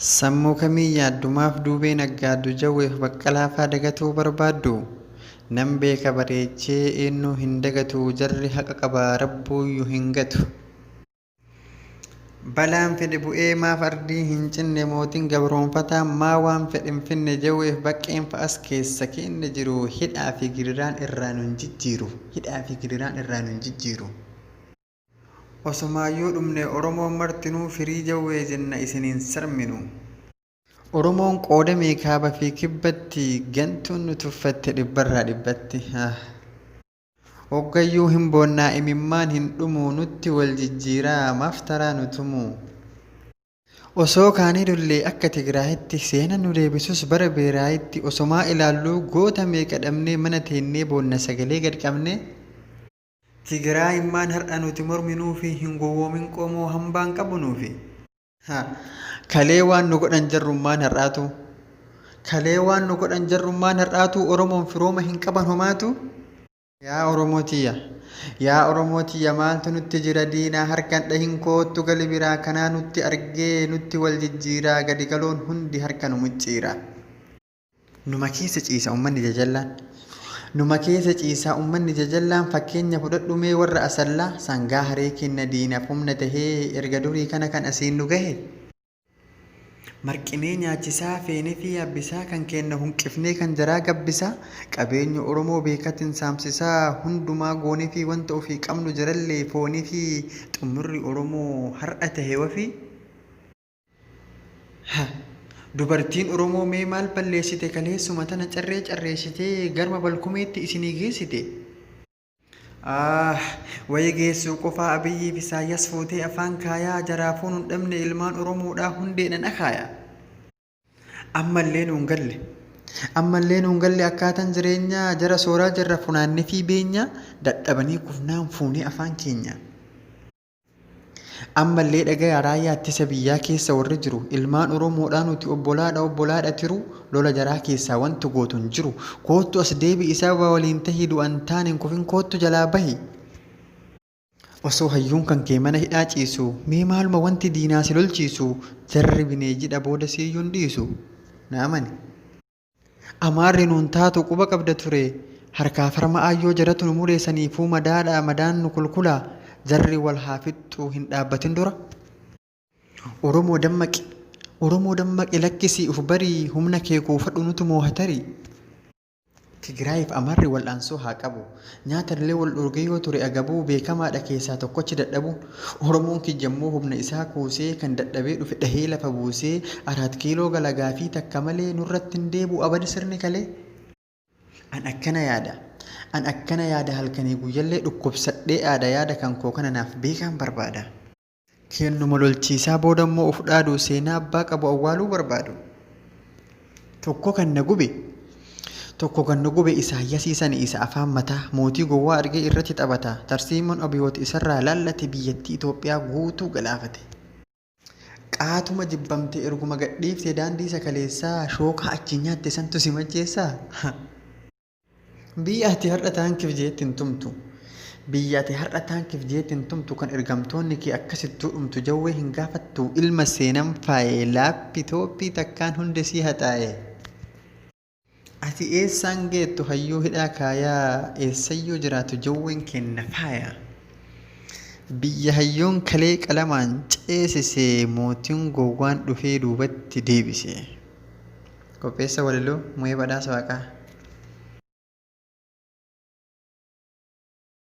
Sammuu kamii yaaddumaaf duubee naggaaddu jawweef baqqalaafaa dagatuu barbaaddu? Nan beeka bareechee eenyuu hin dagatu jarri haqa qabaa rabbuuyyuu hin gatu. Balaan fedhe bu'ee maaf ardii hin cinne mootiin gabroonfataa maa waan fedhe hin finne jawweef baqqeen fa'as keessa keenya jiru hidhaa fi gidiraan irraa nun jijjiiru. Osomaayyuu dhumne Oromoon martinuu firii jawwee jenna isiniin sarminu. Oromoon qoodamee kaaba fi kibbatti gantuun nu tuffatte dhibbarraa dhibbatti. Hoggayyuu hin boonnaa imimmaan hin dhumu nutti wal jijjiiraa maaf taraa nu tumu. Osoo kaanii dullee akka Tigraayitti seena nu deebisus bara beeraayitti osomaa ilaalluu goota meeqa dhabnee mana teennee boonna sagalee gad qabne. Tigraayimmaan har'a nuti morminuu fi hin gowwoomin qomoo hambaan qabu nuufi. Kalee waan nu godhan jarrummaan har'aatu Oromoon firooma hin qaban homaatu. Yaa Oromootiyya maaltu nutti jira diinaa harkaan dhahin koottu gali biraa kanaa nutti argee nutti wal jijjiiraa gadi galoon hundi harka nu mucciira. Numa keessa ciisaa ummanni jajallaan fakkeenya fudhadhumee warra asallaa sangaa haree kenna diinaaf humna tahee erga durii kana kan asiin nu gahe. Marqinee nyaachisaa feenee fi yabbisaa kan kenna hunqifnee kan jaraa gabbisaa qabeenya Oromoo beekatiin saamsisaa hundumaa goonee fi wanta ofii qabnu jarallee foonii fi xumurri Oromoo har'a tahe wafii. Dubartiin Oromoo mee maal balleessite kaleessuma tana carreessitee garma balkumeetti isinii geessite. Wayii geessuu qofaa Abiyyiif Isaayyaas fuutee afaan kaayaa jaraafuun hin dhabne ilmaan Oromoodhaa hundeedhaan akaaya. Ammallee nuun galle akkaataan jireenyaa jara sooraa jirra funaannee fi beenya dadhabanii kufnaan fuunee afaan keenya. Ammallee dhagayaa raayyaa ittisa biyyaa keessa warri jiru ilmaan Oromoodhaa nuti obbolaadha tiru lola jaraa keessaa wanti gootu hin jiru koottu as deebi isaa waliin tahii du'an taane hin kufin koottu jalaa bahi. Osoo hayyuun kan kee mana hidhaa ciisu mee maaluma wanti diinaa si lolchiisu jarri bineeyyidha booda siyyuun dhiisu naamani. Amaarri nuun taatu quba qabda ture harkaa farma aayyoo jaratu nu mureessaniifuu madaadhaa madaan nu kulkulaa. Jarri wal haa fixxuu hin dhaabbatin dura. Oromoo dammaqi lakkisii uf barii humna kee kuufadhu nutu moohatarii. Tigraayiif Amaarri wal'aansoo haa qabu. Nyaatallee wal dhorgee yoo ture agabuu beekamaadha keessaa tokkochi dadhabu. Oromoon kijammoo humna isaa kuusee kan dadhabee dhufe dhahee lafa buusee 4 kiiloo galagaa fi takka malee nurratti hin deebu abadi sirni kalee. An akkana yaada halkanii guyyallee dhukkubsadhee yaada kan koo kana naaf beekan barbaada. Kennuma lolchiisaa boodammoo uf dhaadu seenaa abbaa qabu awwaaluu barbaadu. Tokko kan na gube Isaayyasiisan isa afaan mataa mootii gowwaa argee irratti taphata tarsiimoon obiyooti isarraa laallate biyyattii Itoophiyaa guutuu galaafate. Qaatuma jibbamte erguma gadhiifte daandii sakaleessaa shookaa achi nyaatte santu si macheessaa. Biyya ati har'a taankiif jeetti hin tumtu kan ergamtoonni kee akkasittuu dhumtu jawwee hin gaafattu ilma seenan faayee laappitooppii takkaan hundi sii haxaa'e. Ati eessaan geettu hayyuu hidhaa kaayaa eessayyuu jiraatu jawween kenna faaya. Biyya hayyoon kalee qalamaan ceesise mootiin gowwaan dhufee duubatti deebise. Qopheessa waliloo Mu'ee Badhaasa Waaqaa.